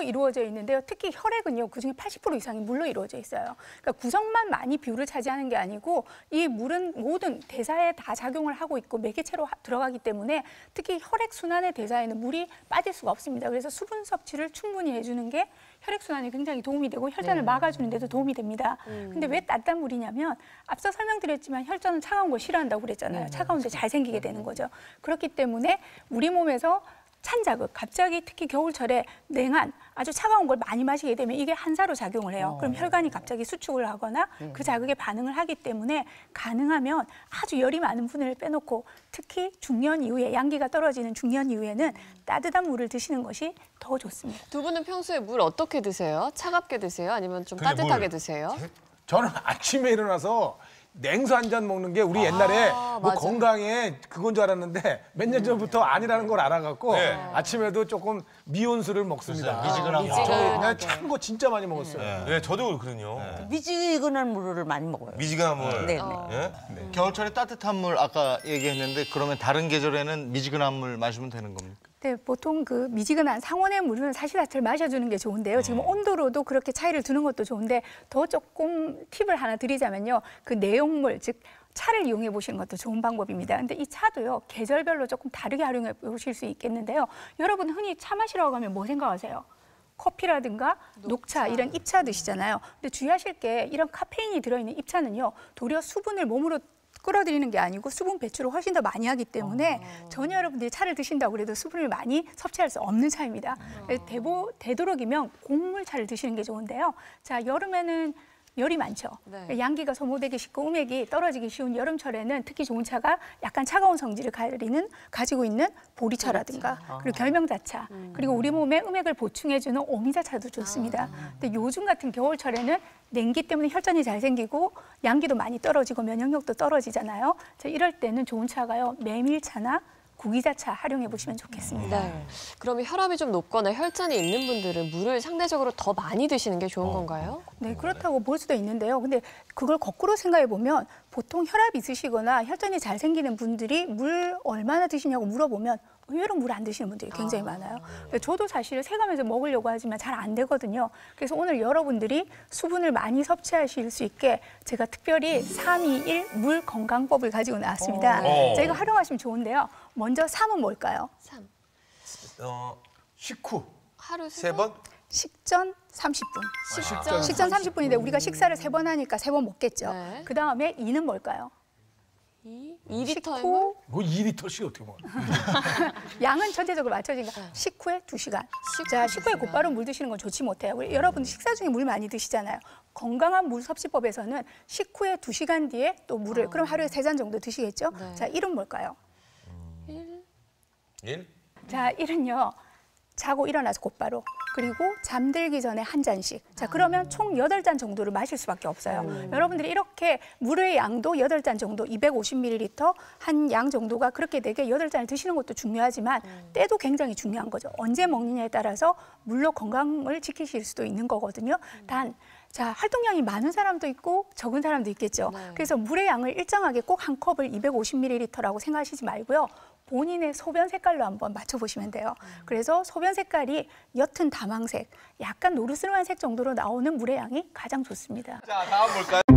이루어져 있는데요. 특히 혈액은요, 그중에 80% 이상이 물로 이루어져 있어요. 그러니까 구성만 많이 비율을 차지하는 게 아니고 이 물은 모든 대사에 다 작용을 하고 있고 매개체로 들어가기 때문에 특히 혈액 순환의 대사에는 물이 빠질 수가 없습니다. 그래서 수분 섭취를 충분히 해주는 게 혈액순환에 굉장히 도움이 되고 혈전을 막아주는 데도 도움이 됩니다. 근데 왜 따뜻한 물이냐면 앞서 설명드렸지만 혈전은 차가운 걸 싫어한다고 그랬잖아요. 차가운데 잘 생기게 되는 거죠. 그렇기 때문에 우리 몸에서 찬 자극, 갑자기 특히 겨울철에 냉한 아주 차가운 걸 많이 마시게 되면 이게 한사로 작용을 해요. 그럼 혈관이 갑자기 수축을 하거나 그 자극에 반응을 하기 때문에 가능하면 아주 열이 많은 분을 빼놓고 특히 중년 이후에 양기가 떨어지는 중년 이후에는 따뜻한 물을 드시는 것이 더 좋습니다. 두 분은 평소에 물 어떻게 드세요? 차갑게 드세요? 아니면 좀 따뜻하게 드세요? 저는 아침에 일어나서 냉수 한 잔 먹는 게 우리 옛날에 뭐 맞아. 건강에 그건 줄 알았는데 몇 년 전부터 아니라는 걸 알아갖고 아침에도 조금 미온수를 먹습니다. 미지근한 찬 거 진짜 많이 먹었어요. 네, 저도 그렇거든요. 미지근한 물을 많이 먹어요. 미지근한 물. 네. 예? 겨울철에 따뜻한 물 아까 얘기했는데 그러면 다른 계절에는 미지근한 물 마시면 되는 겁니까? 네, 보통 그 미지근한 상온의 물은 사실 자체를 마셔주는 게 좋은데요. 지금 온도로도 그렇게 차이를 두는 것도 좋은데 더 조금 팁을 하나 드리자면요. 그 내용물, 즉 차를 이용해 보시는 것도 좋은 방법입니다. 근데 이 차도요, 계절별로 조금 다르게 활용해 보실 수 있겠는데요. 여러분 흔히 차 마시라고 하면 뭐 생각하세요? 커피라든가 녹차 이런 잎차 드시잖아요. 근데 주의하실 게 이런 카페인이 들어있는 잎차는요, 도리어 수분을 몸으로 끌어들이는 게 아니고 수분 배출을 훨씬 더 많이 하기 때문에 전혀 여러분들이 차를 드신다고 해도 수분을 많이 섭취할 수 없는 차입니다. 그래서 되도록이면 곡물차를 드시는 게 좋은데요. 자, 여름에는 열이 많죠. 네. 양기가 소모되기 쉽고 음액이 떨어지기 쉬운 여름철에는 특히 좋은 차가 약간 차가운 성질을 가지고 있는 보리차라든가 그리고 결명자차 그리고 우리 몸에 음액을 보충해주는 오미자차도 좋습니다. 근데 요즘 같은 겨울철에는 냉기 때문에 혈전이 잘 생기고 양기도 많이 떨어지고 면역력도 떨어지잖아요. 자, 이럴 때는 좋은 차가요. 메밀차나 구기자차 활용해 보시면 좋겠습니다. 네. 그러면 혈압이 좀 높거나 혈전이 있는 분들은 물을 상대적으로 더 많이 드시는 게 좋은 건가요? 네, 그렇다고 볼 수도 있는데요. 근데 그걸 거꾸로 생각해 보면 보통 혈압이 있으시거나 혈전이 잘 생기는 분들이 물 얼마나 드시냐고 물어보면 의외로 물 안 드시는 분들이 굉장히 많아요. 저도 사실 세감에서 먹으려고 하지만 잘 안 되거든요. 그래서 오늘 여러분들이 수분을 많이 섭취하실 수 있게 제가 특별히 321 물 건강법을 가지고 나왔습니다. 저희가 활용하시면 좋은데요. 먼저 3은 뭘까요? 3. 식후. 하루 세 번? 식전 30분. 식전 30분인데 우리가 식사를 3번 하니까 3번 먹겠죠. 네. 그다음에 2는 뭘까요? 2리터의 식후 뭐 2리터씩 어떻게 먹어요? 양은 전체적으로 맞춰지니까 식후에 2시간. 자, 식후에 곧바로 물 드시는 건 좋지 못해요. 우리 여러분 식사 중에 물 많이 드시잖아요. 건강한 물 섭취법에서는 식후에 2시간 뒤에 또 물을 그럼 하루에 3잔 정도 드시겠죠? 네. 자, 1은 뭘까요? 1? 자, 1은요. 자고 일어나서 곧바로 그리고 잠들기 전에 한 잔씩. 자, 그러면 총 8잔 정도를 마실 수밖에 없어요. 여러분들이 이렇게 물의 양도 8잔 정도, 250ml 한 양 정도가 그렇게 되게 8잔을 드시는 것도 중요하지만 때도 굉장히 중요한 거죠. 언제 먹느냐에 따라서 물로 건강을 지키실 수도 있는 거거든요. 단, 자, 활동량이 많은 사람도 있고 적은 사람도 있겠죠. 그래서 물의 양을 일정하게 꼭 한 컵을 250ml라고 생각하시지 말고요. 본인의 소변 색깔로 한번 맞춰보시면 돼요. 그래서 소변 색깔이 옅은 다망색, 약간 노르스름한 색 정도로 나오는 물의 양이 가장 좋습니다. 자, 다음 볼까요?